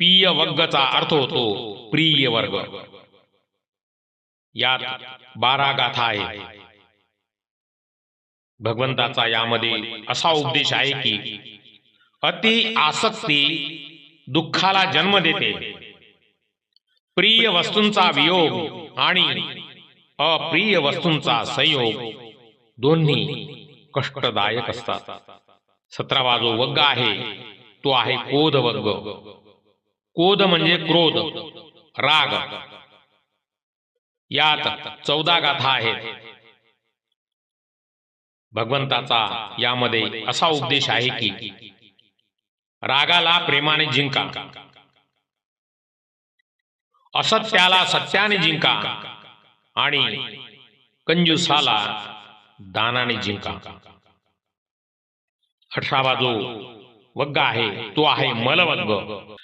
पीय वग्गचा अर्थ होतो प्रिय वर्ग। यात 12 गाथा आहेत। भगवंताचा यामध्ये असा उपदेश आहे की अति आसक्ती दुःखाला जन्म देते। प्रिय वस्तूंचा वियोग आणि अप्रिय वस्तूंचा संयोग दोन्ही कष्टदायक असतात। 17वा जो वग्ग आहे तो आहे क्रोध वग्ग। क्रोध म्हणजे क्रोध, राग। यात 14 गाथा आहेत। भगवंताचा यामध्ये असा उपदेश आहे की रागाला प्रेमाने जिंका, असत्याला सत्याने जिंका आणि कंजूसाला दानाने जिंका। 18वा जो वग्ग आहे तो आहे मलवग्ग।